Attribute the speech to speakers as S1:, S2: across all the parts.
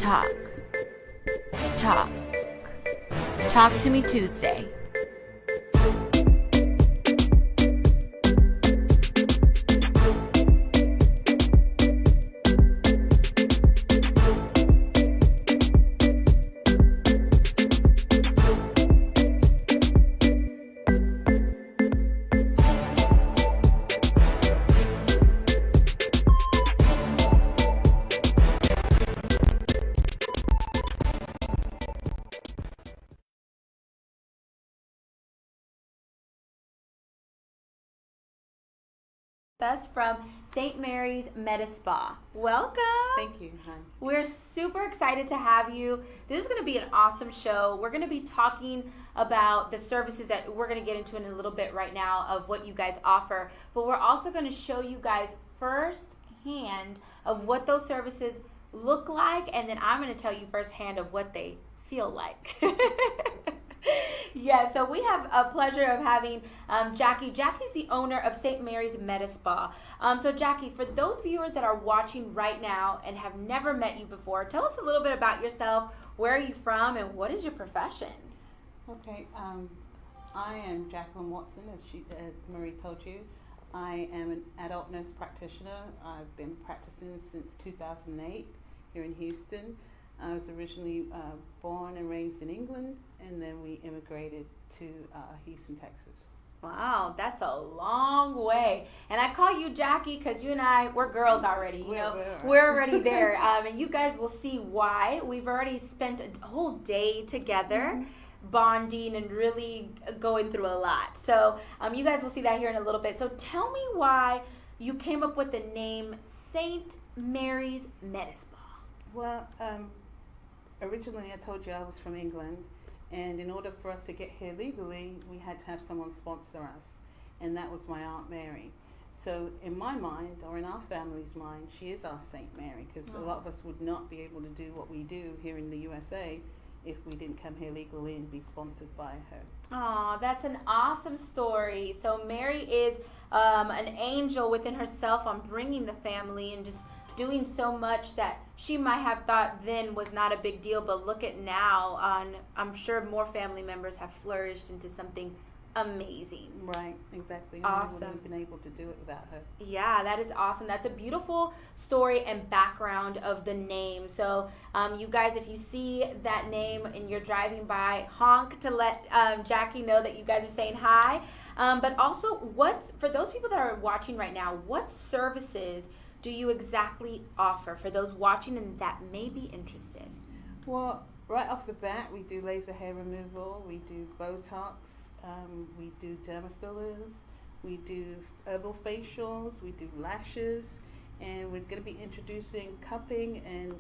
S1: Talk. Talk. Talk to me Tuesday. Us from St. Mary's Medi Spa. Welcome.
S2: Thank you. Hi.
S1: We're super excited to have you. This is going to be an awesome show. We're going to be talking about the services that we're going to get into in a little bit right now of what you guys offer, but we're also going to show you guys firsthand of what those services look like, and then I'm going to tell you firsthand of what they feel like. Yeah, so we have a pleasure of having Jackie. Jackie's the owner of St. Mary's Medi Spa. So Jackie, for those viewers that are watching right now and have never met you before, tell us a little bit about yourself. Where are you from and what is your profession?
S2: Okay, I am Jacqueline Watson, as Marie told you. I am an adult nurse practitioner. I've been practicing since 2008 here in Houston. I was originally born and raised in England, and then we immigrated to Houston, Texas.
S1: Wow, that's a long way. And I call you Jackie because you and I, we're girls already. We're already there. And you guys will see why. We've already spent a whole day together, bonding and really going through a lot. So you guys will see that here in a little bit. So tell me why you came up with the name St. Mary's Medi Spa.
S2: Well, originally I told you I was from England, and in order for us to get here legally, we had to have someone sponsor us, and that was my Aunt Mary. So in my mind, or in our family's mind, she is our Saint Mary, because a lot of us would not be able to do what we do here in the USA if we didn't come here legally and be sponsored by her.
S1: Oh, that's an awesome story. So Mary is an angel within herself on bringing the family and just doing so much that she might have thought then was not a big deal, but look at now. I'm sure more family members have flourished into something amazing.
S2: Right, exactly.
S1: Awesome.
S2: We wouldn't have been able to do it without her.
S1: Yeah, that is awesome. That's a beautiful story and background of the name. So you guys, if you see that name and you're driving by, honk to let Jackie know that you guys are saying hi. But also, for those people that are watching right now, what services do you exactly offer for those watching and that may be interested?
S2: Well, right off the bat, we do laser hair removal, we do Botox, we do derma fillers, we do herbal facials, we do lashes, and we're going to be introducing cupping and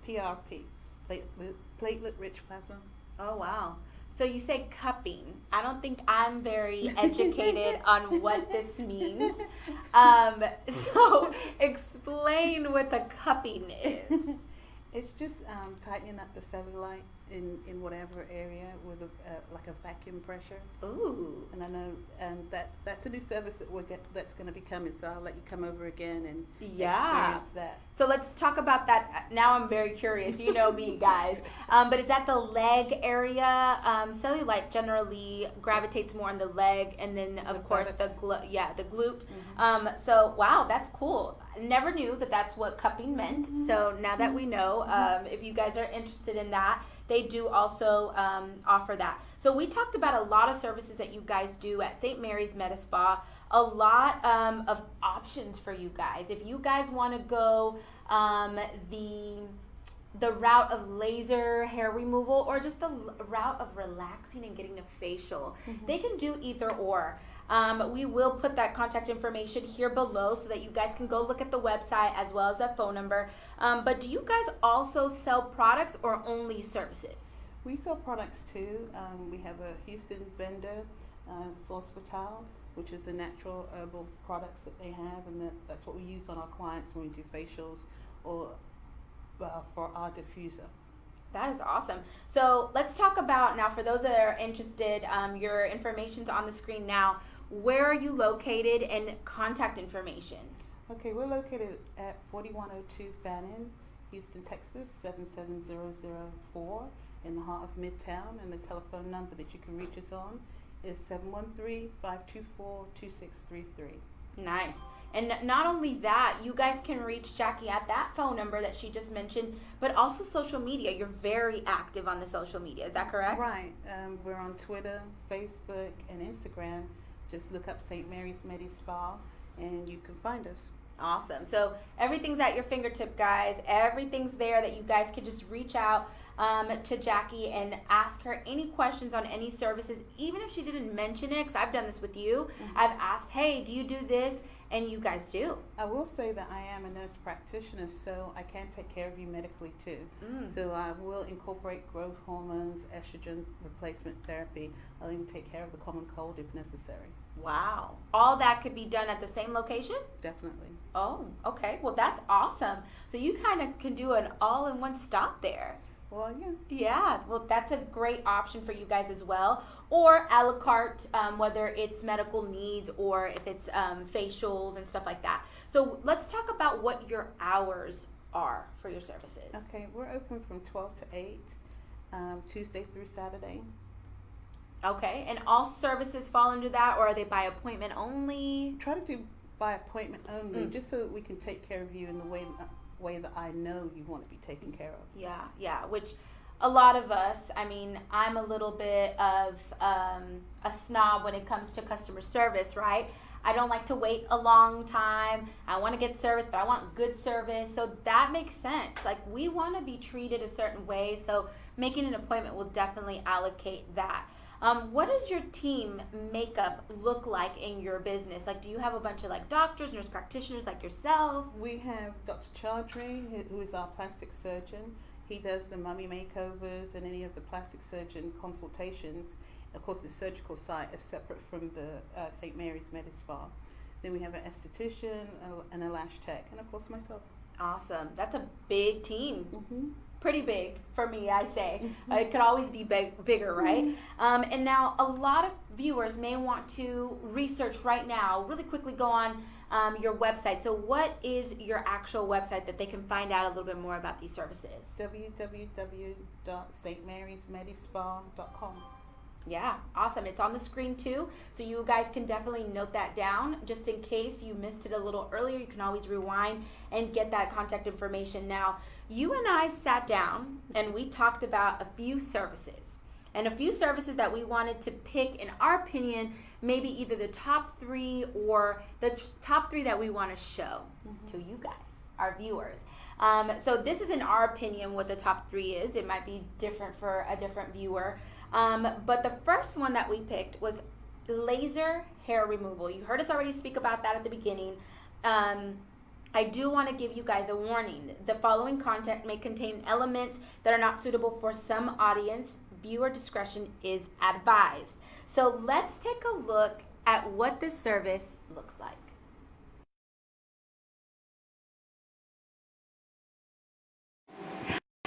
S2: PRP, platelet-rich plasma.
S1: Oh, wow. So you say cupping. I don't think I'm very educated on what this means. So explain what the cupping is.
S2: It's just tightening up the cellulite in whatever area with like a vacuum pressure.
S1: Ooh.
S2: And I know, and that's a new service that's going to be coming. So I'll let you come over again and experience that.
S1: So let's talk about that. Now I'm very curious. You know me, guys. But is that the leg area? Cellulite generally gravitates more on the leg, and then of course the glute. Mm-hmm. So wow, that's cool. Never knew that that's what cupping meant. Mm-hmm. So now that we know, if you guys are interested in that, they do also offer that. So we talked about a lot of services that you guys do at St. Mary's Medi Spa. A lot of options for you guys. If you guys want to go the route of laser hair removal or just the route of relaxing and getting a facial, they can do either or. We will put that contact information here below so that you guys can go look at the website as well as that phone number. But do you guys also sell products or only services?
S2: We sell products too. We have a Houston vendor, Source Vital, which is the natural herbal products that they have, and that's what we use on our clients when we do facials or for our diffuser.
S1: That is awesome. So let's talk about now, for those that are interested, your information's on the screen now. Where are you located and contact information?
S2: Okay, we're located at 4102 Fannin Houston, Texas 77004 in the heart of Midtown, and the telephone number that you can reach us on is 713-524-2633.
S1: Nice. And not only that, you guys can reach Jackie at that phone number that she just mentioned, but also social media. You're very active on the social media. Is that correct?
S2: Right. We're on Twitter, Facebook, and Instagram. Just look up St. Mary's Medi Spa, and you can find us.
S1: Awesome. So everything's at your fingertip, guys. Everything's there that you guys can just reach out to Jackie and ask her any questions on any services, even if she didn't mention it, because I've done this with you.
S2: Mm-hmm.
S1: I've asked, hey, do you do this? And you guys do.
S2: I will say that I am a nurse practitioner, so I can take care of you medically too. So I will incorporate growth hormones, estrogen replacement therapy. I'll even take care of the common cold if necessary.
S1: Wow. All that could be done at the same location?
S2: Definitely.
S1: Oh, okay. Well, that's awesome. So you kind of can do an all-in-one stop there.
S2: Well, yeah.
S1: Yeah, well, that's a great option for you guys as well. Or a la carte, whether it's medical needs or if it's facials and stuff like that. So let's talk about what your hours are for your services.
S2: Okay, we're open from 12 to 8, Tuesday through Saturday.
S1: Okay, and all services fall under that, or are they by appointment only?
S2: Try to do by appointment only, just so that we can take care of you in the way that I know you want to be taken care of.
S1: Yeah, which a lot of us, I mean, I'm a little bit of a snob when it comes to customer service, right? I don't like to wait a long time. I want to get service, but I want good service. So that makes sense. Like, we want to be treated a certain way, so making an appointment will definitely allocate that. What does your team makeup look like in your business? Like, do you have a bunch of like doctors, nurse practitioners like yourself?
S2: We have Dr. Chaudhry, who is our plastic surgeon. He does the mummy makeovers and any of the plastic surgeon consultations. Of course, the surgical site is separate from the St. Mary's Medi Spa. Then we have an esthetician and a lash tech, and of course myself.
S1: Awesome. That's a big team.
S2: Mm-hmm.
S1: Pretty big for me, I say. It could always be bigger, right? And now a lot of viewers may want to research right now, really quickly go on your website. So what is your actual website that they can find out a little bit more about these services?
S2: www.stmarysmedispa.com.
S1: Yeah, awesome. It's on the screen too, so you guys can definitely note that down. Just in case you missed it a little earlier, you can always rewind and get that contact information. Now, you and I sat down and we talked about a few services. And a few services that we wanted to pick, in our opinion, maybe either the top 3 or the top 3 that we want to show to you guys, our viewers. So this is in our opinion what the top 3 is. It might be different for a different viewer. But the first one that we picked was laser hair removal. You heard us already speak about that at the beginning. I do want to give you guys a warning. The following content may contain elements that are not suitable for some audience. Viewer discretion is advised. So let's take a look at what this service looks like.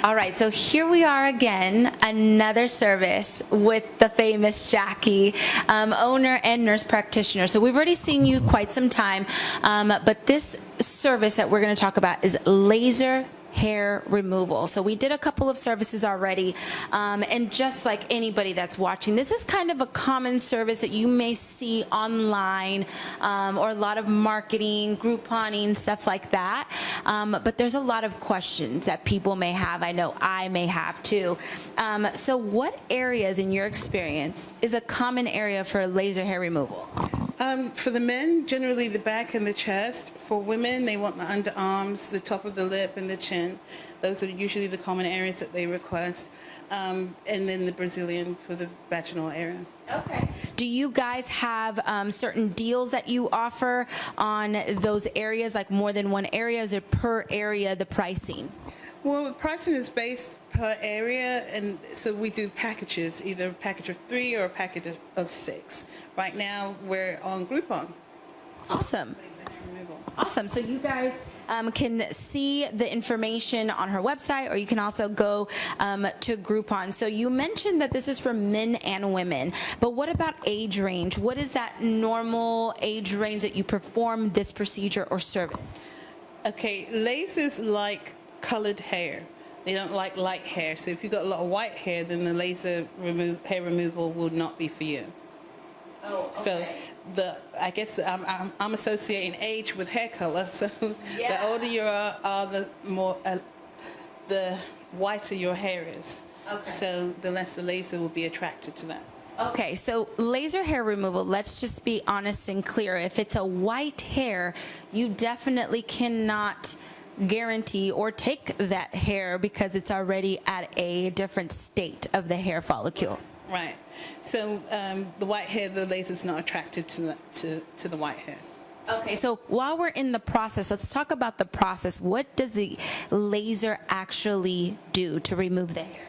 S1: All right, so here we are again, another service with the famous Jackie, owner and nurse practitioner. So we've already seen you quite some time, but this service that we're going to talk about is laser hair removal. So we did a couple of services already, and just like anybody that's watching, this is kind of a common service that you may see online, or a lot of marketing, Grouponing, stuff like that. But there's a lot of questions that people may have. I know I may have too. So what areas in your experience is a common area for laser hair removal?
S2: For the men, generally the back and the chest. For women, they want the underarms, the top of the lip, and the chin. Those are usually the common areas that they request. And then the Brazilian for the vaginal area.
S1: Okay. Do you guys have certain deals that you offer on those areas, like more than one area? Is it per area, the pricing?
S2: Well, the pricing is based per area, and so we do packages, either a package of 3 or a package of 6. Right now, we're on Groupon.
S1: Awesome. Awesome. So you guys can see the information on her website, or you can also go to Groupon. So you mentioned that this is for men and women, but what about age range? What is that normal age range that you perform this procedure or service?
S2: Okay, lasers like colored hair. They don't like light hair. So if you've got a lot of white hair, then the laser hair removal will not be for you.
S1: Oh, okay.
S2: So I guess I'm associating age with hair color. So
S1: Yeah.
S2: the older you are the more the whiter your hair is.
S1: Okay.
S2: So the less the laser will be attracted to that.
S1: Okay, so laser hair removal, let's just be honest and clear. If it's a white hair, you definitely cannot guarantee or take that hair because it's already at a different state of the hair follicle.
S2: Right. So the white hair, the laser's not attracted to the white hair.
S1: Okay, so while we're in the process, let's talk about the process. What does the laser actually do to remove the hair?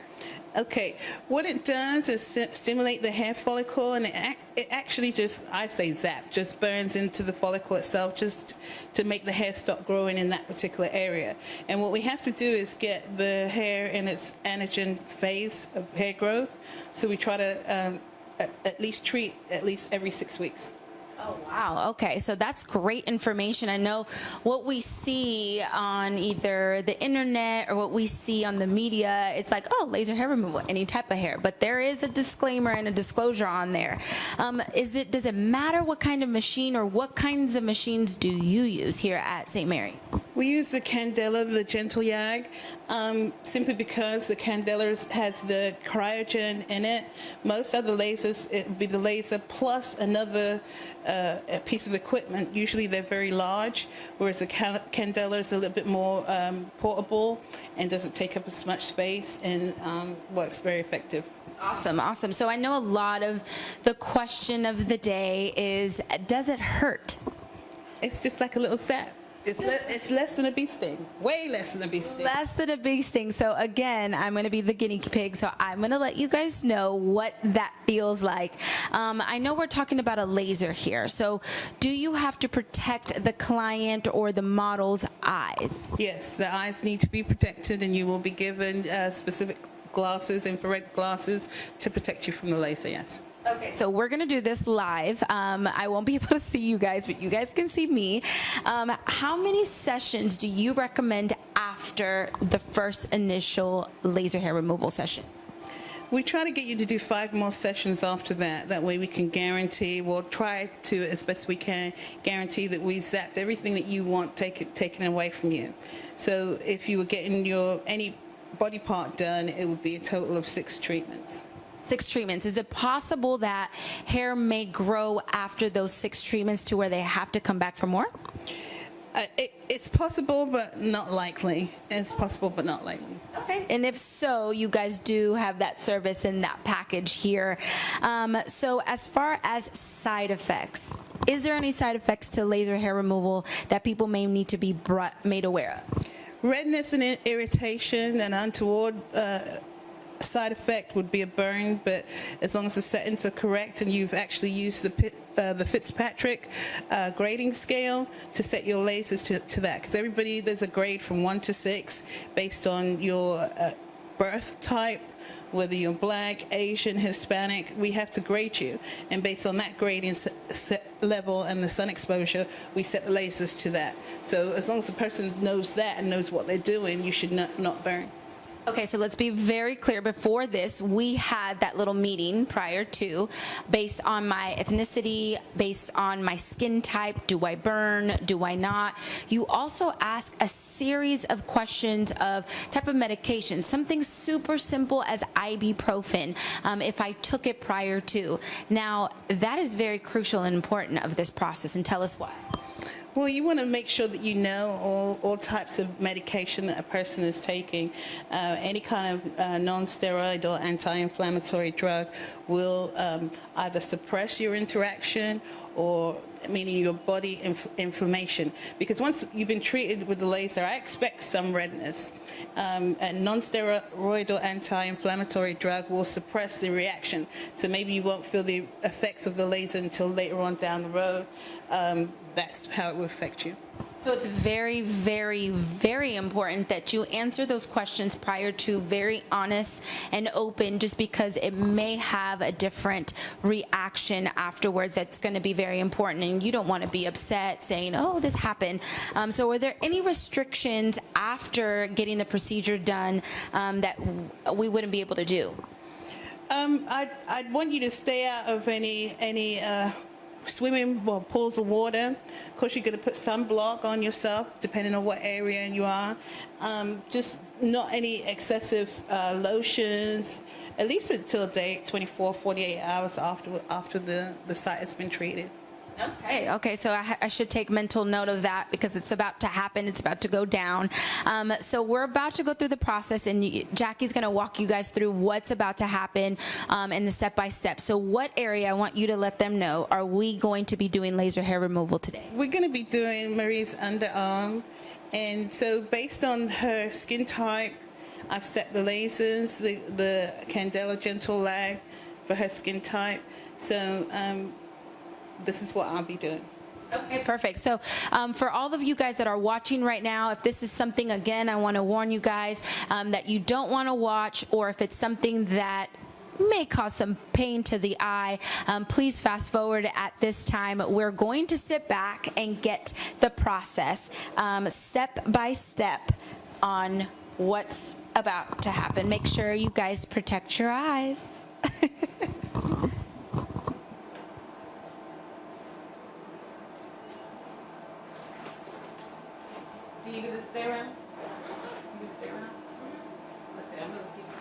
S2: Okay, what it does is stimulate the hair follicle, and it actually just, I say zap, just burns into the follicle itself just to make the hair stop growing in that particular area. And what we have to do is get the hair in its anagen phase of hair growth. So we try to at least treat at least every 6 weeks.
S1: Oh, wow. Okay, so that's great information. I know what we see on either the internet or what we see on the media, it's like, oh, laser hair removal, any type of hair. But there is a disclaimer and a disclosure on there. Does it matter what kind of machine or what kinds of machines do you use here at St. Mary's?
S2: We use the Candela, the Gentle Yag, simply because the Candela has the cryogen in it. Most other lasers, it would be the laser plus another a piece of equipment. Usually they're very large, whereas the Candela is a little bit more portable and doesn't take up as much space and works very effective.
S1: Awesome, awesome. So I know a lot of the question of the day is, does it hurt?
S2: It's just like a little zap. It's less than a bee sting. Way less than a bee sting.
S1: Less than a bee sting. So again, I'm going to be the guinea pig. So I'm going to let you guys know what that feels like. I know we're talking about a laser here. So do you have to protect the client or the model's eyes?
S2: Yes, the eyes need to be protected, and you will be given specific glasses, infrared glasses, to protect you from the laser, yes.
S1: Okay, so we're gonna do this live. I won't be able to see you guys, but you guys can see me. How many sessions do you recommend after the first initial laser hair removal session?
S2: We try to get you to do 5 more sessions after that. That way we can guarantee, we'll try to, as best we can, guarantee that we zapped everything that you want taken away from you. So if you were getting any body part done, it would be a total of 6 treatments.
S1: 6 treatments. Is it possible that hair may grow after those 6 treatments to where they have to come back for more?
S2: It's possible, but not likely. It's possible, but not likely.
S1: Okay. And if so, you guys do have that service in that package here. So as far as side effects, is there any side effects to laser hair removal that people may need to be made aware of?
S2: Redness and irritation and untoward side effect would be a burn, but as long as the settings are correct and you've actually used the Fitzpatrick grading scale to set your lasers to that, because there's a grade from 1 to 6 based on your birth type, whether you're black, Asian, Hispanic. We have to grade you, and based on that grading level and the sun exposure, we set the lasers to that. So as long as the person knows that and knows what they're doing, you should not burn.
S1: Okay, so let's be very clear. Before this, we had that little meeting prior to, based on my ethnicity, based on my skin type. Do I burn? Do I not? You also ask a series of questions of type of medication, something super simple as ibuprofen, if I took it prior to. Now, that is very crucial and important of this process, and tell us why.
S2: Well, you want to make sure that you know all types of medication that a person is taking. Any kind of non-steroid or anti-inflammatory drug will either suppress your interaction or meaning your body inflammation. Because once you've been treated with the laser, I expect some redness. A non-steroid or anti-inflammatory drug will suppress the reaction. So maybe you won't feel the effects of the laser until later on down the road. That's how it will affect you.
S1: So it's very, very, very important that you answer those questions prior to, very honest and open, just because it may have a different reaction afterwards. That's going to be very important, and you don't want to be upset saying, oh, this happened. So were there any restrictions after getting the procedure done that we wouldn't be able to do?
S2: I'd want you to stay out of any swimming pools of water. Of course, you're going to put sunblock on yourself, depending on what area you are. Just not any excessive lotions, at least until 24, 48 hours after the site has been treated.
S1: Okay, so I should take mental note of that, because it's about to happen. It's about to go down. So we're about to go through the process, and Jackie's going to walk you guys through what's about to happen and the step-by-step. So what area, I want you to let them know, are we going to be doing laser hair removal today?
S2: We're going to be doing Marie's underarm. And so based on her skin type, I've set the lasers, the Candela Gentle Lag for her skin type. So this is what I'll be doing.
S1: Okay, perfect. So for all of you guys that are watching right now, if this is something, again, I want to warn you guys that you don't want to watch, or if it's something that may cause some pain to the eye, please fast forward at this time. We're going to sit back and get the process step by step on what's about to happen. Make sure you guys protect your eyes.
S2: You gonna stay around? You gonna stay around? Okay, I'm gonna keep it.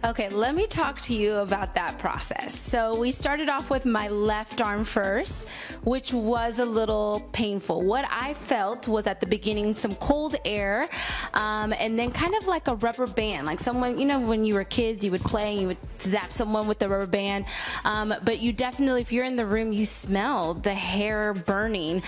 S1: Okay, let me talk to you about that process. So we started off with my left arm first, which was a little painful. What I felt was at the beginning some cold air, and then kind of like a rubber band, like someone, you know, when you were kids, you would play and you would zap someone with the rubber band. But you definitely, if you're in the room, you smell the hair burning.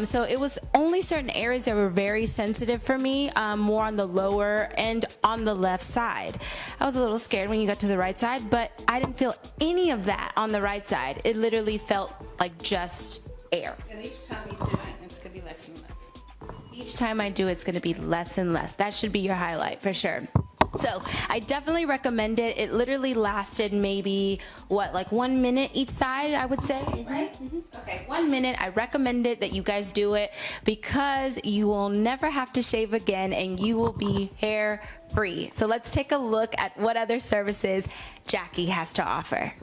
S1: So it was only certain areas that were very sensitive for me, more on the lower and on the left side. I was a little scared when you got to the right side, but I didn't feel any of that on the right side. It literally felt like just air.
S2: And each time you do it, it's going to be less and less.
S1: Each time I do, it's going to be less and less. That should be your highlight for sure. So I definitely recommend it. It literally lasted maybe, like 1 minute each side, I would say, right? Okay, 1 minute. I recommend it that you guys do it because you will never have to shave again and you will be hair free. So let's take a look at what other services Jackie has to offer.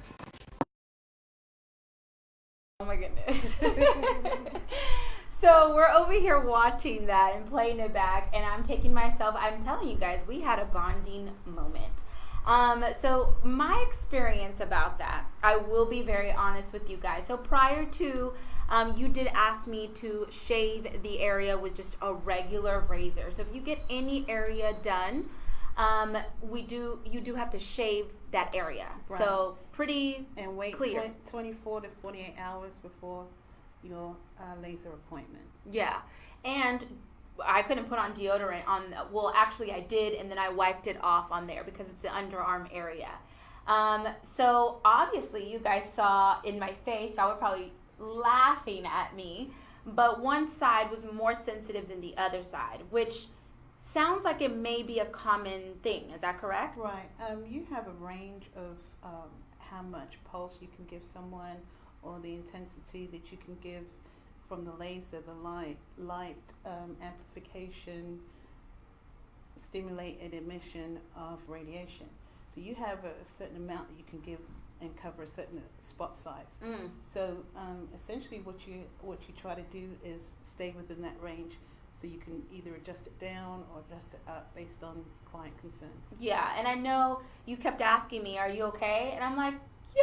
S1: Oh my goodness. So we're over here watching that and playing it back, and I'm telling you guys, we had a bonding moment. So my experience about that, I will be very honest with you guys. So prior to, you did ask me to shave the area with just a regular razor. So if you get any area done, you do have to shave that area. Right. So pretty
S2: and wait
S1: clear.
S2: 24 to 48 hours before your laser appointment.
S1: Yeah, and I couldn't put on deodorant well, actually I did, and then I wiped it off on there because it's the underarm area. So obviously you guys saw in my face, y'all were probably laughing at me, but one side was more sensitive than the other side, which sounds like it may be a common thing. Is that correct?
S2: Right. You have a range of how much pulse you can give someone, or the intensity that you can give from the laser, the light amplification, stimulated emission of radiation. So you have a certain amount that you can give and cover a certain spot size. So essentially what you try to do is stay within that range, so you can either adjust it down or adjust it up based on client concerns.
S1: Yeah, and I know you kept asking me, are you okay? And I'm like, yeah.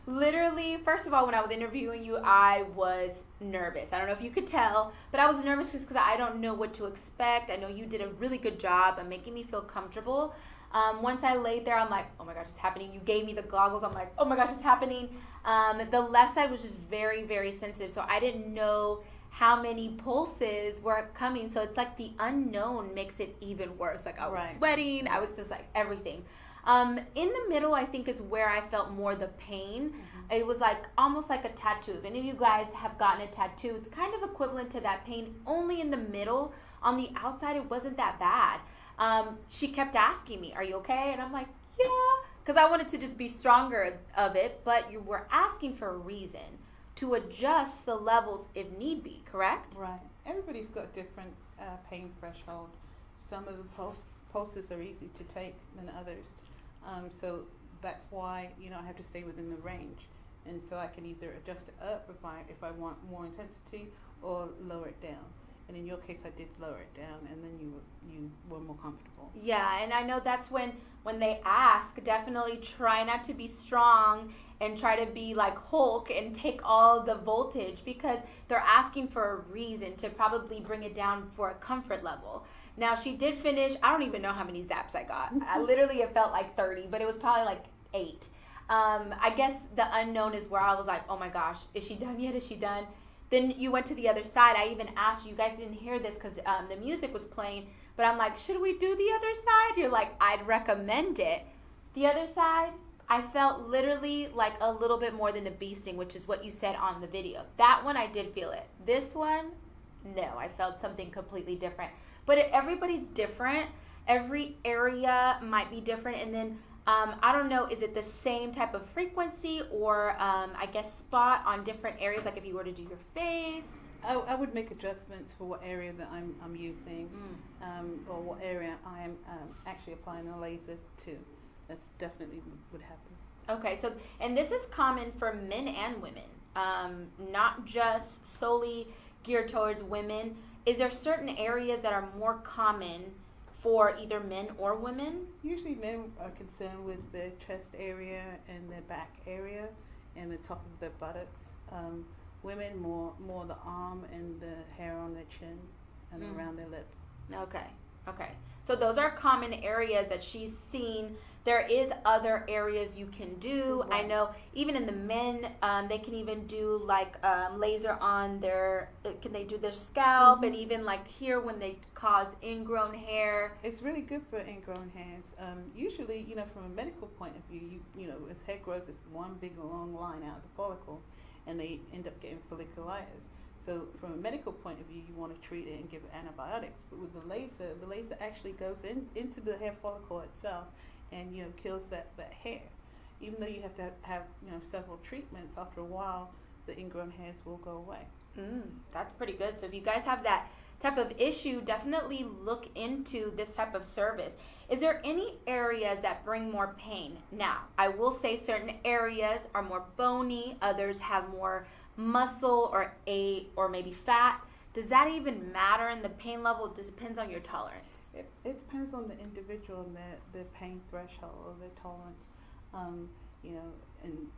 S1: Literally, first of all, when I was interviewing you, I was nervous. I don't know if you could tell, but I was nervous just because I don't know what to expect. I know you did a really good job of making me feel comfortable. Once I laid there, I'm like, oh my gosh, it's happening. You gave me the goggles. I'm like, oh my gosh, it's happening. The left side was just very, very sensitive, so I didn't know how many pulses were coming. So it's like the unknown makes it even worse. Like I was sweating. I was just like everything. In the middle, I think, is where I felt more the pain. It was like almost like a tattoo. If any of you guys have gotten a tattoo, it's kind of equivalent to that pain, only in the middle. On the outside, it wasn't that bad. She kept asking me, are you okay? And I'm like, yeah, because I wanted to just be stronger of it, but you were asking for a reason to adjust the levels if need be, correct?
S2: Right. Everybody's got different pain threshold. Some of the pulses are easy to take than others. So that's why, I have to stay within the range. And so I can either adjust it up if I want more intensity, or lower it down. And in your case, I did lower it down, and then you were more comfortable.
S1: Yeah, and I know that's when they ask, definitely try not to be strong and try to be like Hulk and take all the voltage, because they're asking for a reason to probably bring it down for a comfort level. Now, she did finish, I don't even know how many zaps I got. It felt like 30, but it was probably like 8. I guess the unknown is where I was like, oh my gosh, is she done yet? Is she done? Then you went to the other side. I even asked you guys didn't hear this because the music was playing, but I'm like, should we do the other side? You're like, I'd recommend it. The other side, I felt literally like a little bit more than a bee sting, which is what you said on the video. That one, I did feel it. This one, no, I felt something completely different. But everybody's different. Every area might be different. And then, I don't know, is it the same type of frequency or, I guess, spot on different areas? Like if you were to do your face?
S2: I would make adjustments for what area that I'm using, or what area I am actually applying a laser to. That's definitely would happen.
S1: Okay, so, and this is common for men and women, not just solely geared towards women. Is there certain areas that are more common for either men or women?
S2: Usually men are concerned with their chest area and their back area and the top of their buttocks. Women more the arm and the hair on their chin and around their lip. Okay. So those are common areas that she's seen. There is other areas you can do. Right. I know even in the men, they can even do like laser on can they do their scalp, and even like here when they cause ingrown hair. It's really good for ingrown hairs. Usually, from a medical point of view, as hair grows, it's one big long line out of the follicle, and they end up getting folliculitis. So from a medical point of view, you want to treat it and give it antibiotics. But with the laser actually goes into the hair follicle itself, and kills that hair. Even though you have to have several treatments, after a while the ingrown hairs will go away.
S1: That's pretty good. So if you guys have that type of issue, definitely look into this type of service. Is there any areas that bring more pain? Now, I will say certain areas are more bony, others have more muscle or maybe fat. Does that even matter in the pain level? It just depends on your tolerance.
S2: It depends on the individual and their pain threshold or their tolerance. And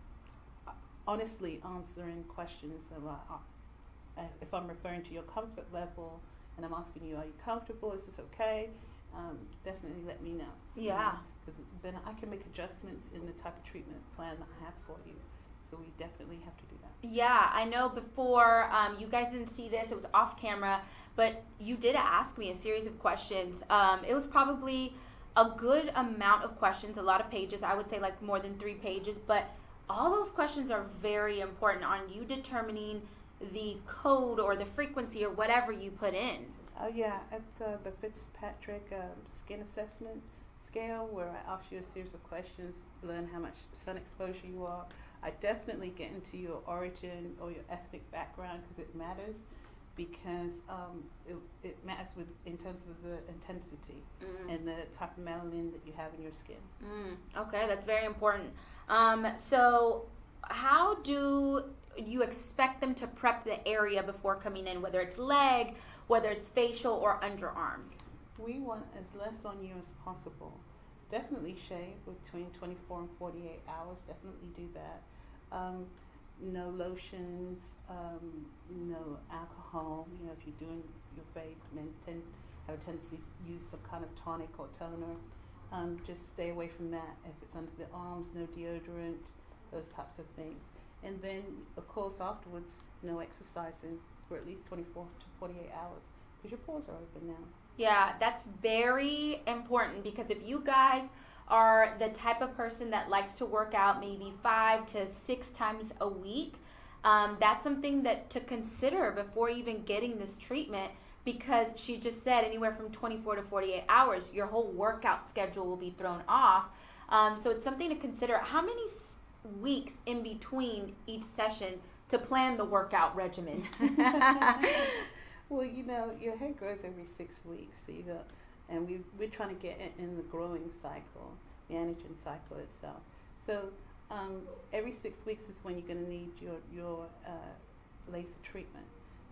S2: honestly, answering questions about if I'm referring to your comfort level and I'm asking you, are you comfortable? Is this okay? Definitely let me know.
S1: Yeah.
S2: Because then I can make adjustments in the type of treatment plan that I have for you. So we definitely have to do that.
S1: Yeah, I know before, you guys didn't see this, it was off camera, but you did ask me a series of questions. It was probably a good amount of questions, a lot of pages, I would say like more than 3 pages, but all those questions are very important on you determining the code or the frequency or whatever you put in.
S2: Oh yeah, it's the Fitzpatrick skin assessment scale, where I ask you a series of questions, learn how much sun exposure you are. I definitely get into your origin or your ethnic background because it matters, because it matters in terms of the intensity and the type of melanin that you have in your skin.
S1: Okay, that's very important. So how do you expect them to prep the area before coming in, whether it's leg, whether it's facial or underarm?
S2: We want as less on you as possible. Definitely shave between 24 and 48 hours. Definitely do that. No lotions, no alcohol. If you're doing your face, men have a tendency to use some kind of tonic or toner. Just stay away from that. If it's under the arms, no deodorant, those types of things. And then, of course, afterwards, no exercising for at least 24 to 48 hours because your pores are open now.
S1: Yeah, that's very important, because if you guys are the type of person that likes to work out maybe 5 to 6 times a week, that's something that to consider before even getting this treatment, because she just said anywhere from 24 to 48 hours, your whole workout schedule will be thrown off. So it's something to consider. How many weeks in between each session to plan the workout regimen?
S2: Well, your hair grows every 6 weeks, so and we're trying to get it in the growing cycle, the anagen cycle itself. So every 6 weeks is when you're going to need your laser treatment.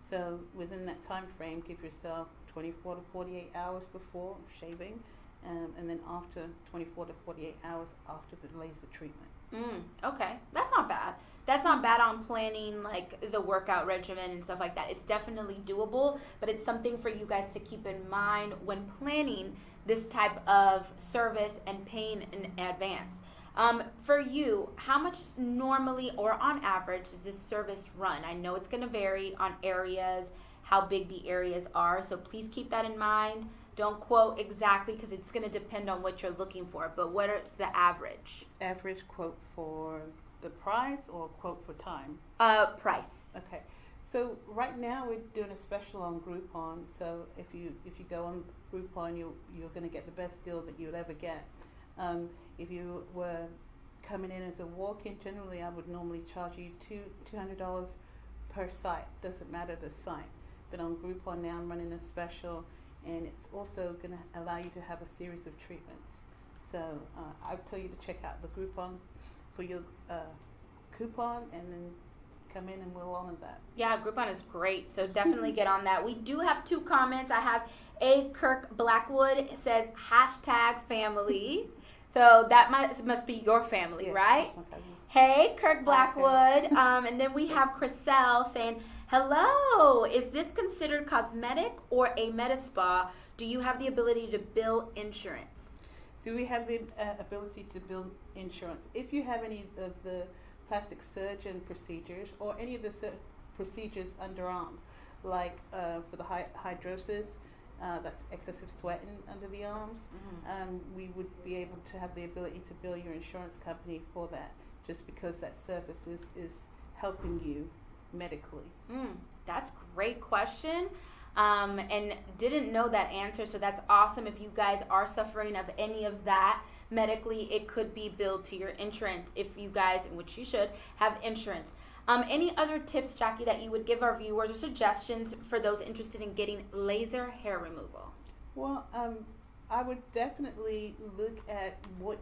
S2: So within that time frame, give yourself 24 to 48 hours before shaving, and then after 24 to 48 hours after the laser treatment.
S1: Okay, that's not bad. That's not bad on planning like the workout regimen and stuff like that. It's definitely doable, but it's something for you guys to keep in mind when planning this type of service and pain in advance. For you, how much normally or on average does this service run? I know it's going to vary on areas, how big the areas are, so please keep that in mind. Don't quote exactly because it's going to depend on what you're looking for, but what is the average?
S2: Average quote for the price or quote for time?
S1: Price.
S2: Okay. So right now we're doing a special on Groupon. So if you go on Groupon, you're going to get the best deal that you'll ever get. If you were coming in as a walk-in, generally I would normally charge you $200 per site. Doesn't matter the site. But on Groupon now I'm running a special, and it's also going to allow you to have a series of treatments. So I would tell you to check out the Groupon for your coupon, and then come in and we'll honor that.
S1: Yeah, Groupon is great, so definitely get on that. We do have 2 comments. I have A. Kirk Blackwood. It says #family. So that must be your family,
S2: Yes,
S1: right?
S2: that's my cousin.
S1: Hey, Kirk Blackwood. And then we have Chriselle saying, hello, is this considered cosmetic or a med spa? Do you have the ability to bill insurance?
S2: Do we have the ability to bill insurance? If you have any of the plastic surgeon procedures or any of the procedures underarm, like for the hydrosis, that's excessive sweating under the arms, we would be able to have the ability to bill your insurance company for that, just because that service is helping you medically.
S1: That's a great question. And didn't know that answer, so that's awesome. If you guys are suffering of any of that medically, it could be billed to your insurance if you guys, which you should, have insurance. Any other tips, Jackie, that you would give our viewers or suggestions for those interested in getting laser hair removal?
S2: Well, I would definitely look at what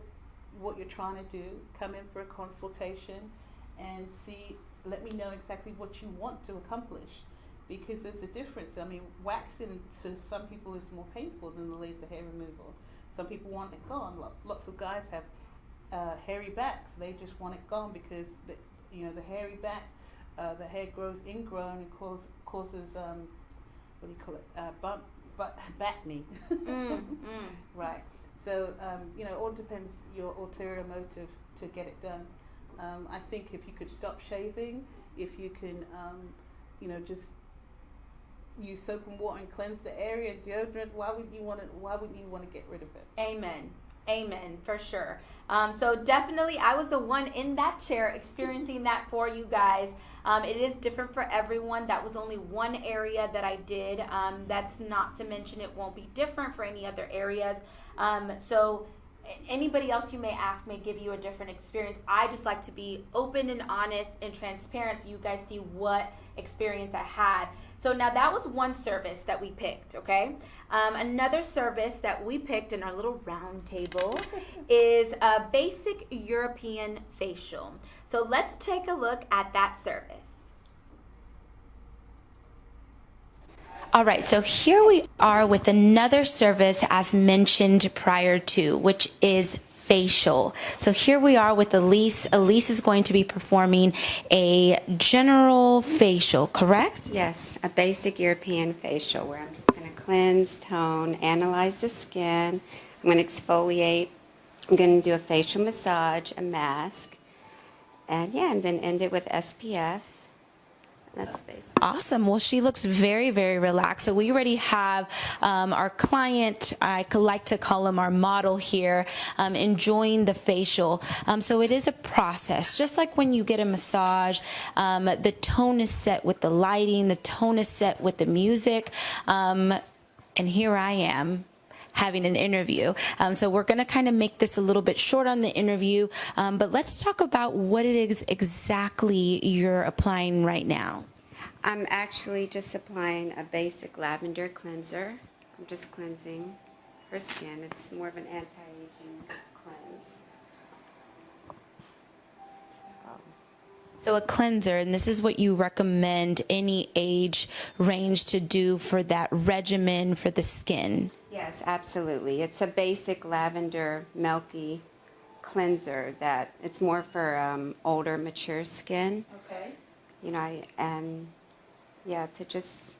S2: you're trying to do. Come in for a consultation and see. Let me know exactly what you want to accomplish, because there's a difference. I mean, waxing to some people is more painful than the laser hair removal. Some people want it gone. Lots of guys have hairy backs. They just want it gone because the hairy backs, the hair grows ingrown and causes what do you call it? Back knee. Right. So it all depends your ulterior motive to get it done. I think if you could stop shaving, if you can, just use soap and water and cleanse the area, deodorant. Why wouldn't you want to get rid of it?
S1: Amen, for sure. So definitely, I was the one in that chair experiencing that for you guys. It is different for everyone. That was only one area that I did. That's not to mention it won't be different for any other areas. So anybody else you may ask may give you a different experience. I just like to be open and honest and transparent so you guys see what experience I had. So now that was one service that we picked, okay? Another service that we picked in our little round table is a basic European facial. So let's take a look at that service. All right, so here we are with another service as mentioned prior to, which is facial. So here we are with Elise. Elise is going to be performing a general facial, correct?
S3: Yes, a basic European facial where I'm just going to cleanse, tone, analyze the skin. I'm going to exfoliate. I'm going to do a facial massage, a mask, and then end it with SPF. That's basic.
S1: Awesome. Well, she looks very, very relaxed. So we already have our client, I like to call him our model here, enjoying the facial. So it is a process. Just like when you get a massage, the tone is set with the lighting, the tone is set with the music. And here I am having an interview. So we're going to kind of make this a little bit short on the interview, but let's talk about what it is exactly you're applying right now.
S3: I'm actually just applying a basic lavender cleanser. I'm just cleansing her skin. It's more of an anti-aging cleanse.
S1: So a cleanser, and this is what you recommend any age range to do for that regimen for the skin.
S3: Yes, absolutely. It's a basic lavender milky cleanser that it's more for older, mature skin.
S1: Okay.
S3: To just...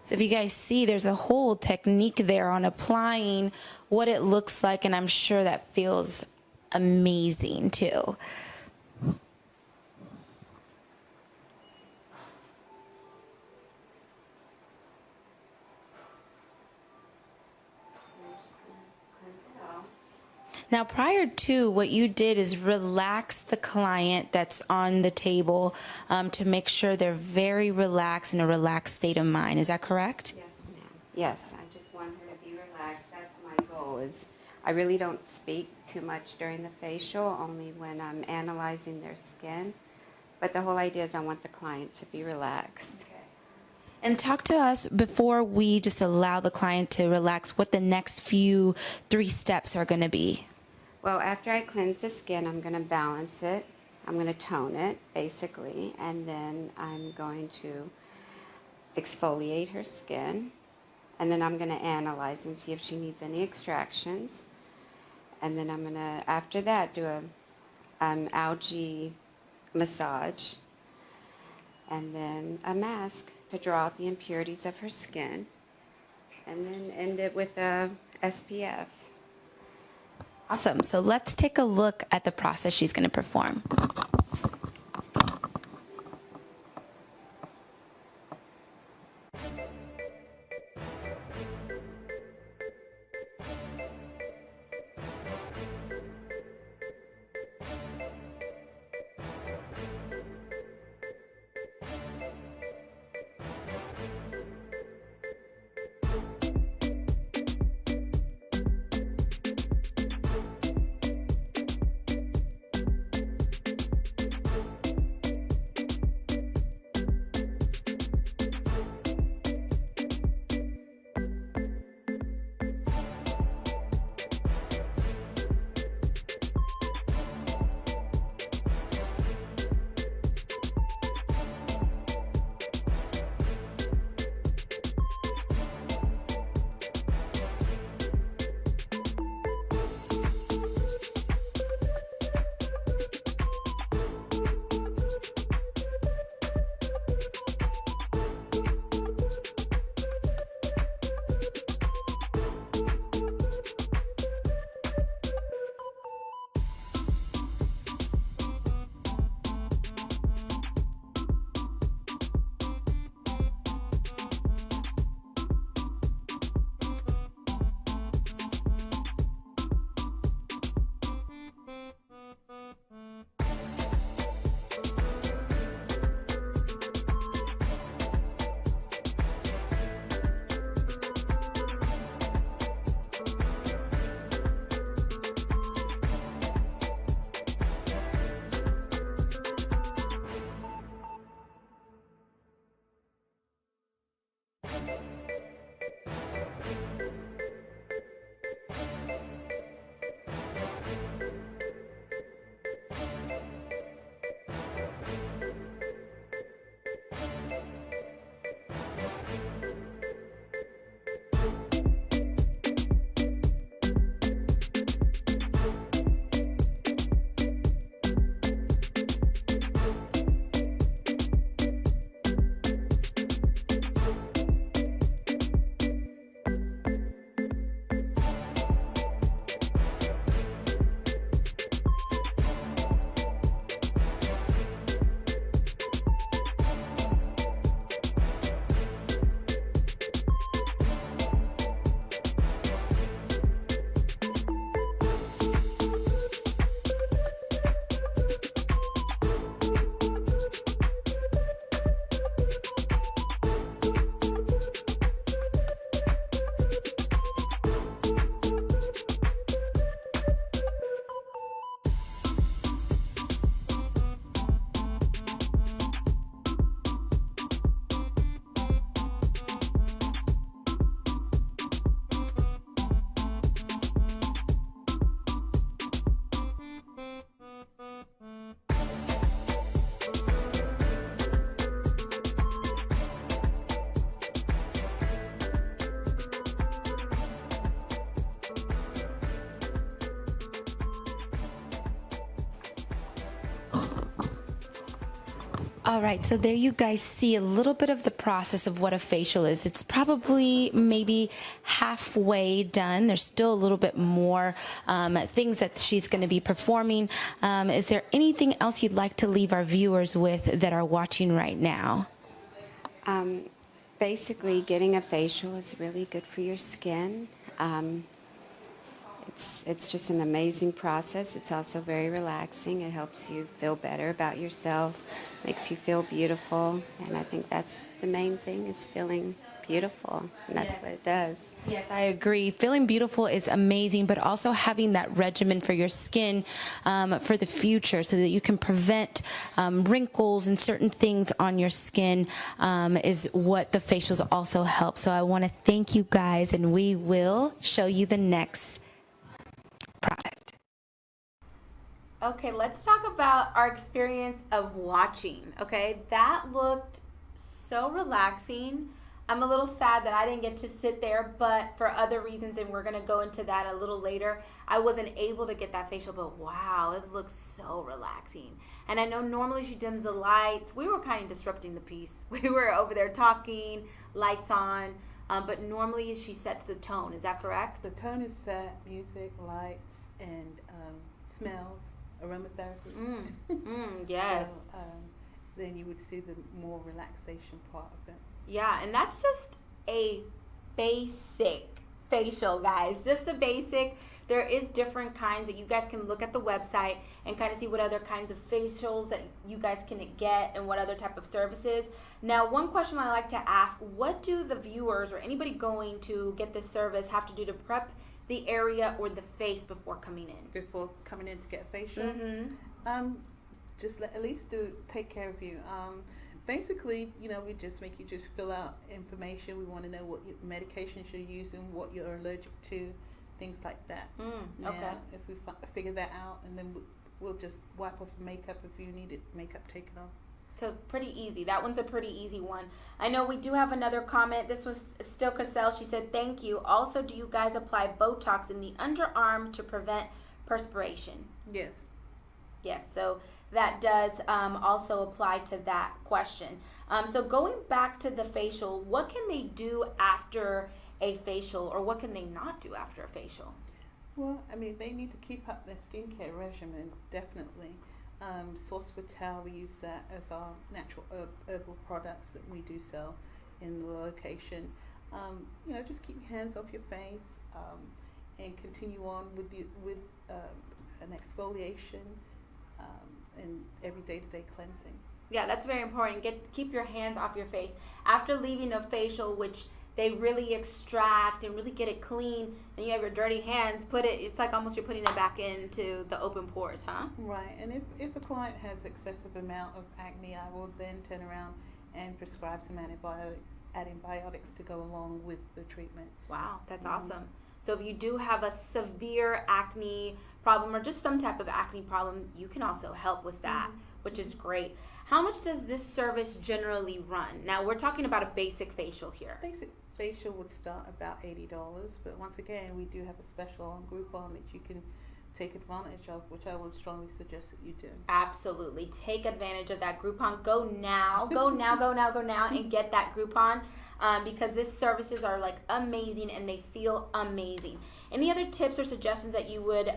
S1: So if you guys see, there's a whole technique there on applying what it looks like, and I'm sure that feels amazing too. Now, prior to, what you did is relax the client that's on the table to make sure they're very relaxed in a relaxed state of mind. Is that correct?
S3: Yes, ma'am. Yes, I just want her to be relaxed. That's my goal. Is I really don't speak too much during the facial, only when I'm analyzing their skin. But the whole idea is I want the client to be relaxed.
S1: Okay. And talk to us before we just allow the client to relax, what the next few 3 steps are going to be.
S3: Well, after I cleanse the skin, I'm going to balance it. I'm going to tone it, basically, and then I'm going to exfoliate her skin, and then I'm going to analyze and see if she needs any extractions, and then I'm going to, after that, do a algae massage, and then a mask to draw out the impurities of her skin, and then end it with a SPF.
S1: Awesome. So let's take a look at the process she's going to perform. All right, so there you guys see a little bit of the process of what a facial is. It's probably maybe halfway done. There's still a little bit more things that she's going to be performing. Is there anything else you'd like to leave our viewers with that are watching right now?
S3: Basically, getting a facial is really good for your skin. It's just an amazing process. It's also very relaxing. It helps you feel better about yourself, makes you feel beautiful, and I think that's the main thing, is feeling beautiful, and that's what it does.
S1: Yes, I agree. Feeling beautiful is amazing, but also having that regimen for your skin for the future so that you can prevent wrinkles and certain things on your skin is what the facials also help. So I want to thank you guys, and we will show you the next product. Okay, let's talk about our experience of watching. Okay, that looked so relaxing. I'm a little sad that I didn't get to sit there, but for other reasons, and we're gonna go into that a little later, I wasn't able to get that facial, but wow, it looks so relaxing. And I know normally she dims the lights. We were kind of disrupting the piece. We were over there talking, lights on, but normally she sets the tone. Is that correct?
S2: The tone is set, music, lights, and smells, aromatherapy.
S1: Yes.
S2: So, then you would see the more relaxation part of it.
S1: Yeah, and that's just a basic facial, guys. Just a basic. There is different kinds that you guys can look at the website and kind of see what other kinds of facials that you guys can get and what other type of services. Now, one question I like to ask, what do the viewers or anybody going to get this service have to do to prep the area or the face before coming in?
S2: Before coming in to get a facial? Just at least take care of you. Basically, we just make you just fill out information. We want to know what medications you're using, what you're allergic to, things like that.
S1: Okay.
S2: If we figure that out, and then we'll just wipe off the makeup if you needed makeup taken off.
S1: So pretty easy. That one's a pretty easy one. I know we do have another comment. This was still Cassell. She said, thank you. Also, do you guys apply Botox in the underarm to prevent perspiration?
S2: Yes.
S1: Yes, so that does also apply to that question. So going back to the facial, what can they do after a facial, or what can they not do after a facial?
S2: Well, they need to keep up their skincare regimen, definitely. Source Vital, we use that as our natural herbal products that we do sell in the location. Just keep your hands off your face and continue on with an exfoliation and every day-to-day cleansing. Yeah,
S1: that's very important. Keep your hands off your face. After leaving a facial, which they really extract and really get it clean, and you have your dirty hands, it's like almost you're putting it back into the open pores, huh?
S2: Right, and if a client has excessive amount of acne, I will then turn around and prescribe some antibiotics to go along with the treatment.
S1: Wow, that's awesome. So if you do have a severe acne problem or just some type of acne problem, you can also help with that, which is great. How much does this service generally run? Now, we're talking about a basic facial here.
S2: Basic facial would start about $80, but once again, we do have a special on Groupon that you can take advantage of, which I would strongly suggest that you do.
S1: Absolutely. Take advantage of that Groupon. Go now, and get that Groupon because these services are amazing and they feel amazing. Any other tips or suggestions that you would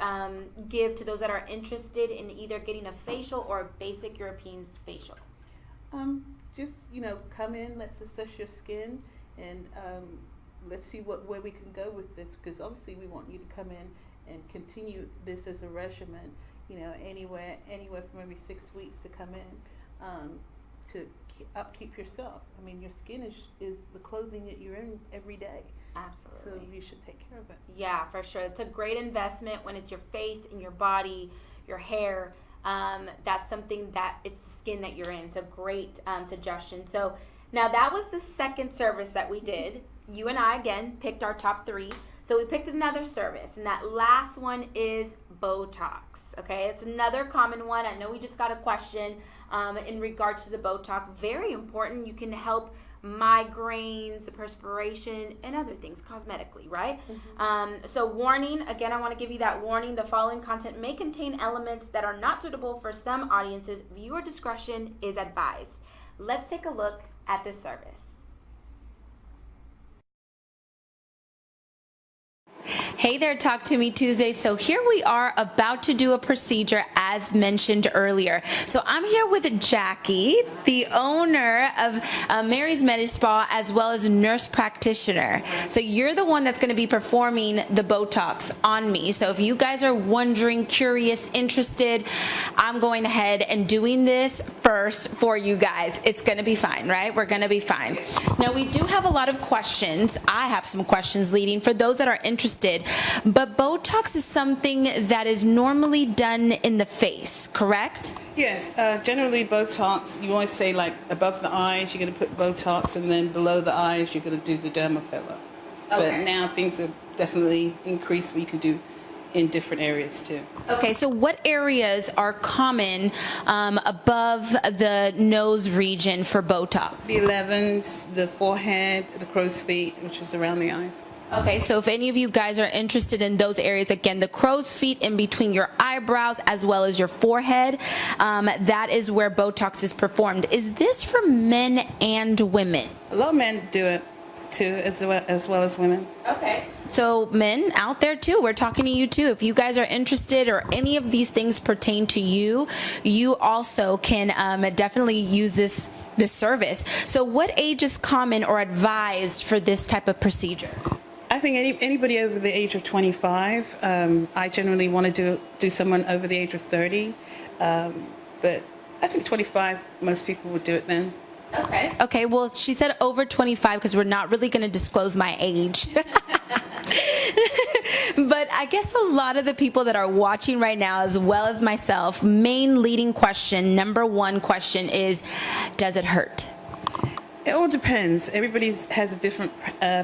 S1: give to those that are interested in either getting a facial or a basic European facial?
S2: Just, come in, let's assess your skin, and let's see where we can go with this, because obviously we want you to come in and continue this as a regimen, anywhere from every 6 weeks to come in to upkeep yourself. Your skin is the clothing that you're in every day.
S1: Absolutely.
S2: So you should take care of it.
S1: Yeah, for sure. It's a great investment when it's your face and your body, your hair. That's something that it's the skin that you're in. So great suggestion. So now that was the second service that we did. You and I, again, picked our top 3. So we picked another service, and that last one is Botox. Okay, it's another common one. I know we just got a question in regards to the Botox. Very important. You can help migraines, the perspiration, and other things cosmetically, right? So warning, again, I want to give you that warning. The following content may contain elements that are not suitable for some audiences. Viewer discretion is advised. Let's take a look at this service. Hey there, Talk to Me Tuesday. So here we are about to do a procedure as mentioned earlier. So I'm here with Jackie, the owner of Mary's Medi Spa, as well as a nurse practitioner. So you're the one that's going to be performing the Botox on me. So if you guys are wondering, curious, interested, I'm going ahead and doing this first for you guys. It's going to be fine, right? We're going to be fine. Now we do have a lot of questions. I have some questions leading for those that are interested. But Botox is something that is normally done in the face, correct?
S2: Yes, generally Botox, you always say like above the eyes, you're going to put Botox, and then below the eyes, you're going to do the derma filler.
S1: Okay.
S2: But now things have definitely increased where you can do in different areas too.
S1: Okay, so what areas are common above the nose region for Botox?
S2: The 11s, the forehead, the crow's feet, which is around the eyes.
S1: Okay, so if any of you guys are interested in those areas, again, the crow's feet in between your eyebrows as well as your forehead, that is where Botox is performed. Is this for men and women?
S2: A lot of men do it too, as well as women.
S1: Okay. So men out there too, we're talking to you too. If you guys are interested or any of these things pertain to you, you also can definitely use this service. So what age is common or advised for this type of procedure?
S2: I think anybody over the age of 25. I generally want to do someone over the age of 30, but I think 25, most people would do it then.
S1: Okay. Okay, well, she said over 25 because we're not really going to disclose my age. But I guess a lot of the people that are watching right now, as well as myself, main leading question, number one question is, does it hurt?
S2: It all depends. Everybody has a different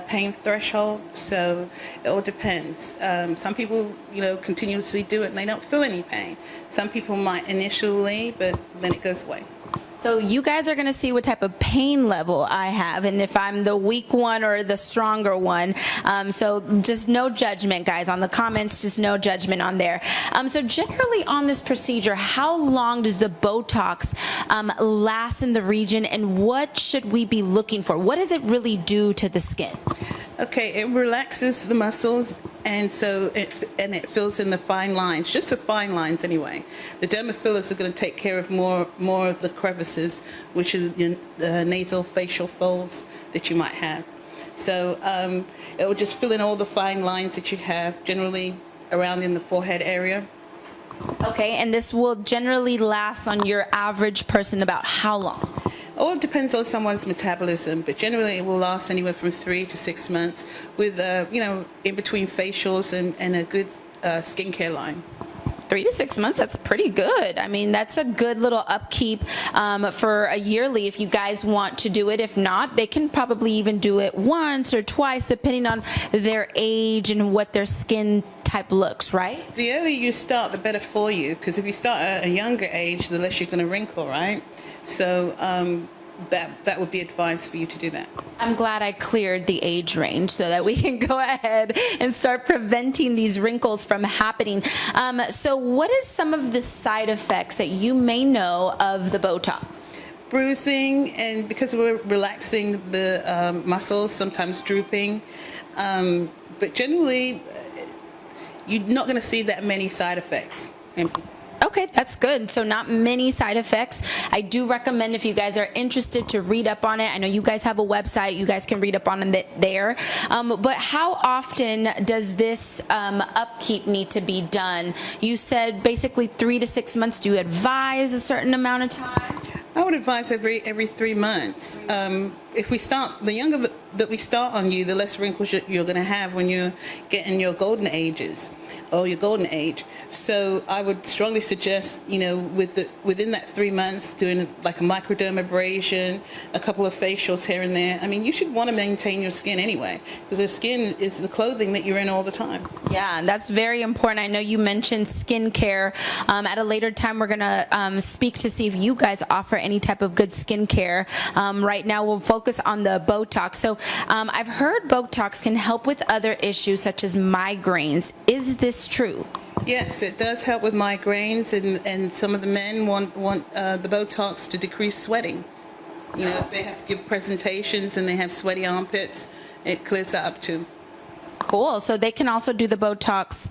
S2: pain threshold, so it all depends. Some people, continuously do it and they don't feel any pain. Some people might initially, but then it goes away.
S1: So you guys are going to see what type of pain level I have and if I'm the weak one or the stronger one. So just no judgment, guys, on the comments, just no judgment on there. So generally on this procedure, how long does the Botox last in the region, and what should we be looking for? What does it really do to the skin?
S2: Okay, it relaxes the muscles, and so it fills in the fine lines, just the fine lines anyway. The derma fillers are going to take care of more of the crevices, which is the nasal facial folds that you might have. So it will just fill in all the fine lines that you have, generally around in the forehead area.
S1: Okay, and this will generally last on your average person about how long?
S2: Oh, it depends on someone's metabolism, but generally it will last anywhere from 3 to 6 months with, in between facials and a good skincare line.
S1: 3 to 6 months, that's pretty good. I mean, that's a good little upkeep for a yearly if you guys want to do it. If not, they can probably even do it once or twice depending on their age and what their skin type looks, right?
S2: The earlier you start, the better for you, because if you start at a younger age, the less you're going to wrinkle, right? So that would be advice for you to do that.
S1: I'm glad I cleared the age range so that we can go ahead and start preventing these wrinkles from happening. So what is some of the side effects that you may know of the Botox?
S2: Bruising, and because we're relaxing the muscles, sometimes drooping. But generally, you're not going to see that many side effects.
S1: Okay, that's good. So not many side effects. I do recommend if you guys are interested to read up on it. I know you guys have a website. You guys can read up on it there. But how often does this upkeep need to be done? You said basically 3 to 6 months. Do you advise a certain amount of time?
S2: I would advise every 3 months. If we start, the younger that we start on you, the less wrinkles you're going to have when you're getting your golden ages or your golden age. So I would strongly suggest, within that 3 months, doing like a microdermabrasion, a couple of facials here and there. I mean, you should want to maintain your skin anyway, because your skin is the clothing that you're in all the time.
S1: Yeah, that's very important. I know you mentioned skincare. At a later time, we're going to speak to see if you guys offer any type of good skincare. Right now, we'll focus on the Botox. So I've heard Botox can help with other issues such as migraines. Is this true?
S2: Yes, it does help with migraines, and some of the men want the Botox to decrease sweating. You know, if they have to give presentations and they have sweaty armpits, it clears that up too.
S1: Cool. So they can also do the Botox,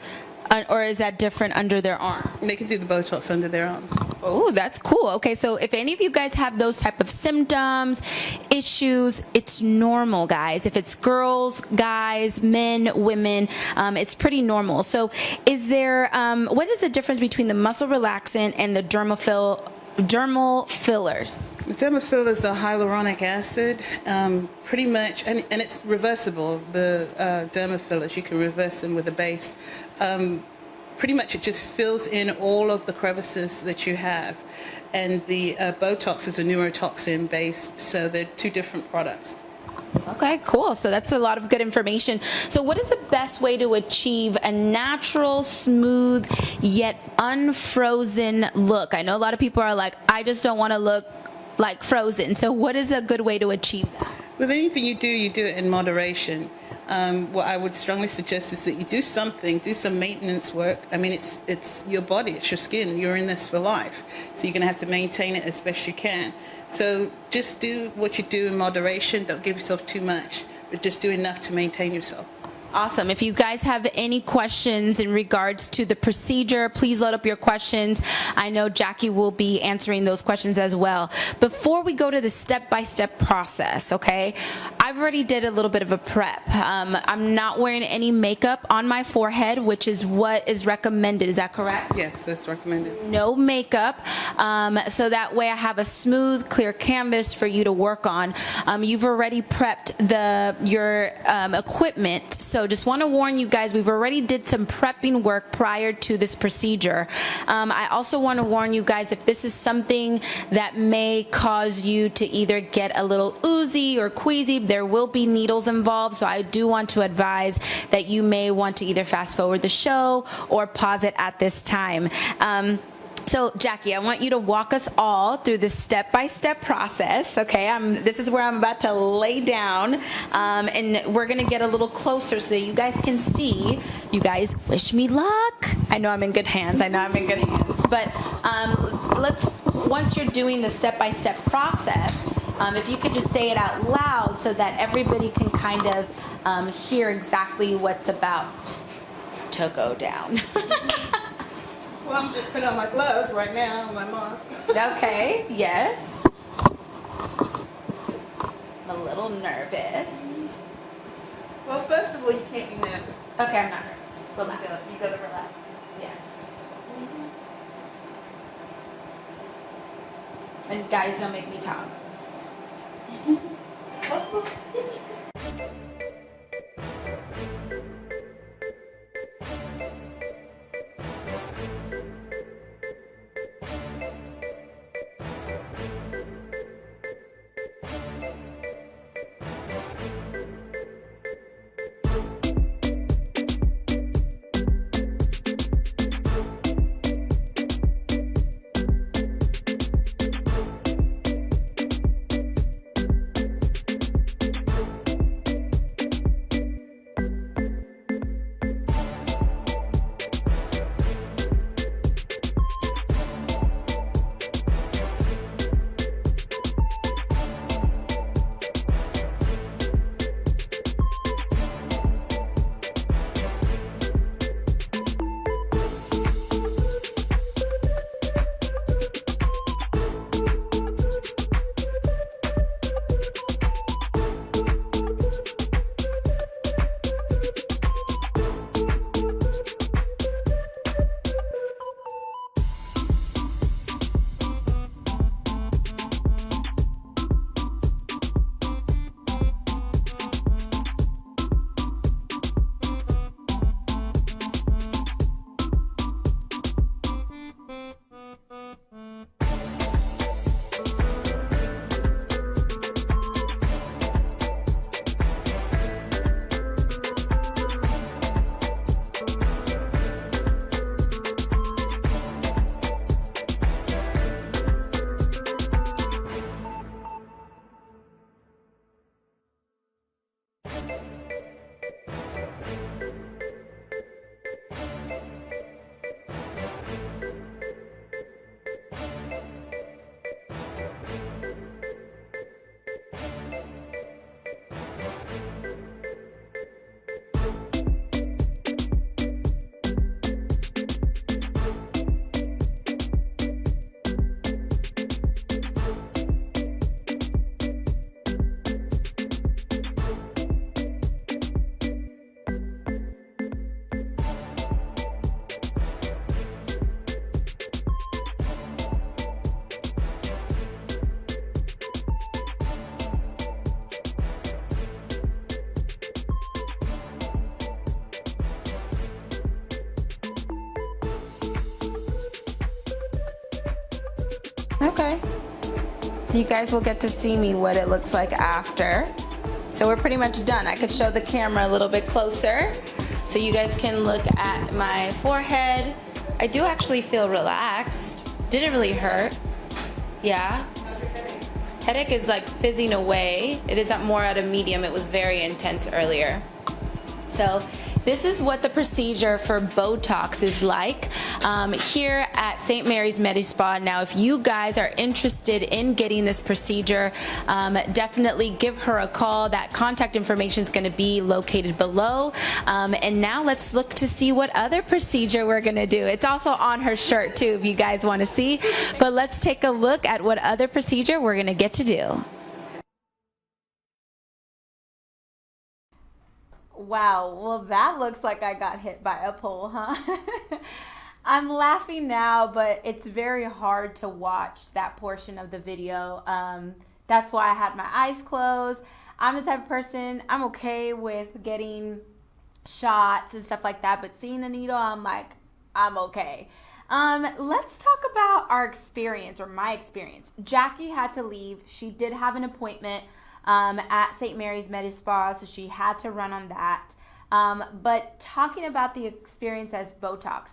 S1: or is that different under their arm?
S2: They can do the Botox under their arms.
S1: Oh, that's cool. Okay, so if any of you guys have those type of symptoms, issues, it's normal, guys. If it's girls, guys, men, women, it's pretty normal. So is there, what is the difference between the muscle relaxant and the dermal fillers?
S2: The dermal fillers are hyaluronic acid, pretty much, and it's reversible. The dermal fillers, you can reverse them with a base. Pretty much it just fills in all of the crevices that you have. And the Botox is a neurotoxin base, so they're two different products.
S1: Okay, cool. So that's a lot of good information. So what is the best way to achieve a natural, smooth, yet unfrozen look? I know a lot of people are like, I just don't want to look like frozen. So what is a good way to achieve that?
S2: With anything you do it in moderation. What I would strongly suggest is that you do some maintenance work. I mean, it's your body, it's your skin. You're in this for life. So you're going to have to maintain it as best you can. So just do what you do in moderation. Don't give yourself too much, but just do enough to maintain yourself.
S1: Awesome. If you guys have any questions in regards to the procedure, please load up your questions. I know Jackie will be answering those questions as well. Before we go to the step-by-step process, okay, I've already did a little bit of a prep. I'm not wearing any makeup on my forehead, which is what is recommended. Is that correct?
S2: Yes, that's recommended.
S1: No makeup, so that way I have a smooth, clear canvas for you to work on. You've already prepped your equipment, so just want to warn you guys, we've already did some prepping work prior to this procedure. I also want to warn you guys, if this is something that may cause you to either get a little oozy or queasy, there will be needles involved, so I do want to advise that you may want to either fast forward the show or pause it at this time. So Jackie, I want you to walk us all through the step-by-step process, okay? This is where I'm about to lay down, and we're gonna get a little closer so that you guys can see. You guys wish me luck. I know I'm in good hands, but once you're doing the step-by-step process, if you could just say it out loud so that everybody can kind of hear exactly what's about to go down.
S2: Well, I'm just putting on my gloves right now, my mask.
S1: Okay, yes. I'm a little nervous.
S2: Well, first of all, you can't be nervous.
S1: Okay, I'm not nervous. Relax.
S2: You gotta relax.
S1: Yes. And guys, don't make me talk. Okay. So you guys will get to see me what it looks like after. So we're pretty much done. I could show the camera a little bit closer so you guys can look at my forehead. I do actually feel relaxed. Didn't really hurt. Yeah. Headache is like fizzing away. It is more at a medium. It was very intense earlier. So this is what the procedure for Botox is like here at St. Mary's Medi Spa. Now, if you guys are interested in getting this procedure, definitely give her a call. That contact information is going to be located below. And now let's look to see what other procedure we're going to do. It's also on her shirt too, if you guys want to see. But let's take a look at what other procedure we're going to get to do. Wow, well that looks like I got hit by a pole, huh? I'm laughing now, but it's very hard to watch that portion of the video. That's why I had my eyes closed. I'm the type of person, I'm okay with getting shots and stuff like that, but seeing the needle, I'm like, I'm okay. Let's talk about our experience, or my experience. Jackie had to leave. She did have an appointment at St. Mary's Medi Spa, so she had to run on that. But talking about the experience as Botox,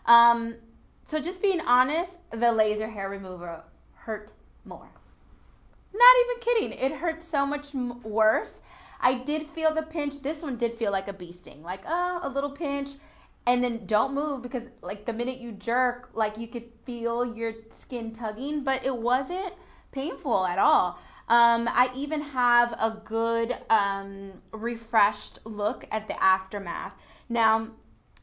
S1: so just being honest, the laser hair remover hurt more. Not even kidding, it hurt so much worse. I did feel the pinch. This one did feel like a bee sting, like a little pinch, and then don't move, because like the minute you jerk, like you could feel your skin tugging, but it wasn't painful at all. I even have a good refreshed look at the aftermath. Now,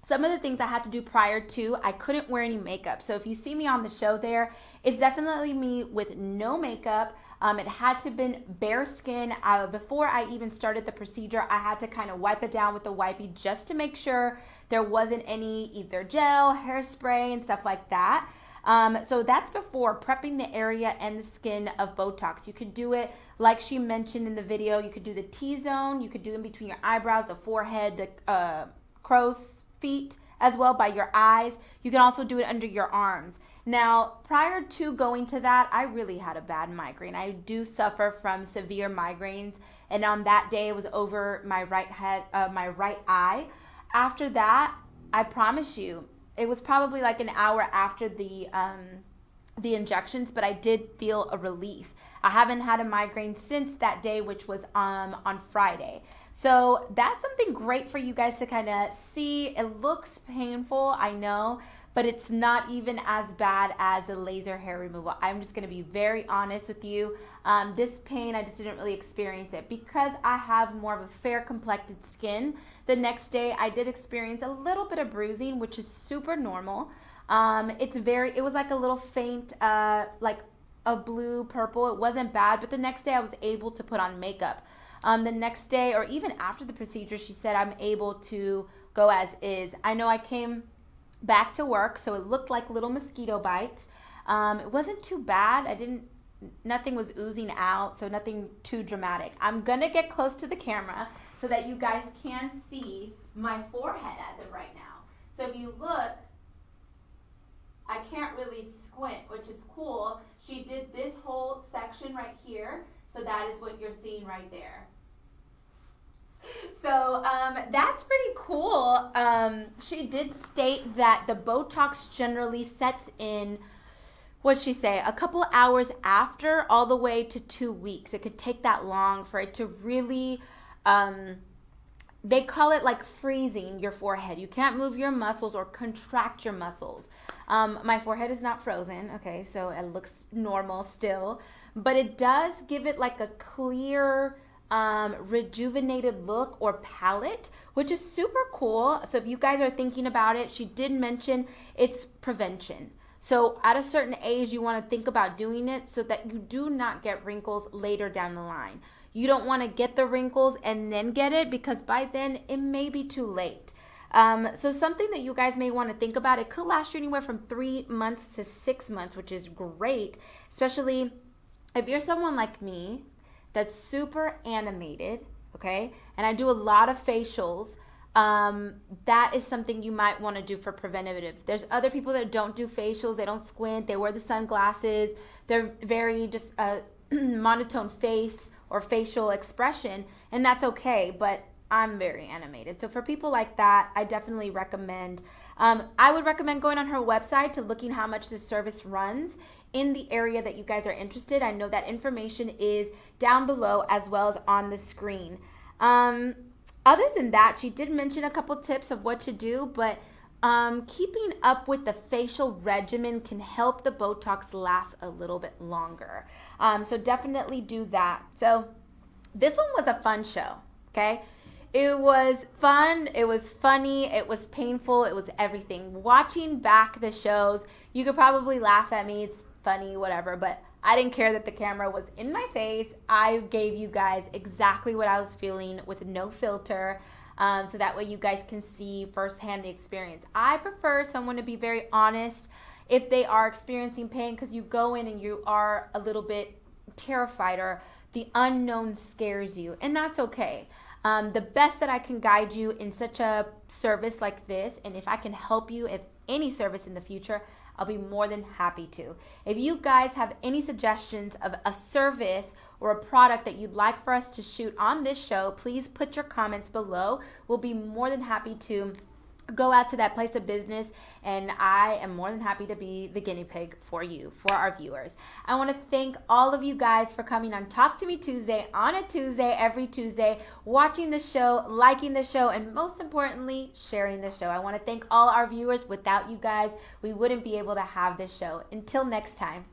S1: some of the things I had to do prior to, I couldn't wear any makeup. So if you see me on the show there, it's definitely me with no makeup. It had to have been bare skin. Before I even started the procedure, I had to kind of wipe it down with the wipey just to make sure there wasn't any either gel, hairspray, and stuff like that. So that's before prepping the area and the skin of Botox. You could do it like she mentioned in the video. You could do the T-zone. You could do in between your eyebrows, the forehead, the crow's feet, as well by your eyes. You can also do it under your arms. Now, prior to going to that, I really had a bad migraine. I do suffer from severe migraines, and on that day it was over my right eye. After that, I promise you, it was probably like an hour after the injections, but I did feel a relief. I haven't had a migraine since that day, which was on Friday. So that's something great for you guys to kind of see. It looks painful, I know, but it's not even as bad as a laser hair removal. I'm just going to be very honest with you. This pain, I just didn't really experience it because I have more of a fair complected skin. The next day, I did experience a little bit of bruising, which is super normal. It was like a little faint, like a blue purple. It wasn't bad, but the next day I was able to put on makeup. The next day, or even after the procedure, she said I'm able to go as is. I know I came back to work, so it looked like little mosquito bites. It wasn't too bad. Nothing was oozing out, so nothing too dramatic. I'm gonna get close to the camera so that you guys can see my forehead as of right now. So if you look, I can't really squint, which is cool. She did this whole section right here, so that is what you're seeing right there. So that's pretty cool. She did state that the Botox generally sets in, what'd she say, a couple hours after, all the way to 2 weeks. It could take that long for it to really, they call it like freezing your forehead. You can't move your muscles or contract your muscles. My forehead is not frozen, okay, so it looks normal still, but it does give it like a clear, rejuvenated look or palette, which is super cool. So if you guys are thinking about it, she did mention it's prevention. So at a certain age, you want to think about doing it so that you do not get wrinkles later down the line. You don't want to get the wrinkles and then get it, because by then it may be too late. So something that you guys may want to think about, it could last you anywhere from 3 months to 6 months, which is great, especially if you're someone like me that's super animated, okay? And I do a lot of facials. that is something you might want to do for preventative. There's other people that don't do facials. They don't squint. They wear the sunglasses. They're very just monotone face or facial expression, and that's okay. But I'm very animated. So for people like that, I definitely recommend, I would recommend going on her website to looking how much this service runs in the area that you guys are interested. I know that information is down below as well as on the screen. Other than that, she did mention a couple tips of what to do, but keeping up with the facial regimen can help the Botox last a little bit longer. So definitely do that. So this one was a fun show, okay? It was fun, it was funny, it was painful, it was everything. Watching back the shows, you could probably laugh at me, it's funny, whatever, but I didn't care that the camera was in my face. I gave you guys exactly what I was feeling with no filter, so that way you guys can see firsthand the experience. I prefer someone to be very honest if they are experiencing pain, because you go in and you are a little bit terrified or the unknown scares you, and that's okay. The best that I can guide you in such a service like this, and if I can help you if any service in the future, I'll be more than happy to. If you guys have any suggestions of a service or a product that you'd like for us to shoot on this show, please put your comments below. We'll be more than happy to go out to that place of business, and I am more than happy to be the guinea pig for you, for our viewers. I want to thank all of you guys for coming on Talk to Me Tuesday on a Tuesday, every Tuesday, watching the show, liking the show, and most importantly, sharing the show. I want to thank all our viewers. Without you guys, we wouldn't be able to have this show. Until next time.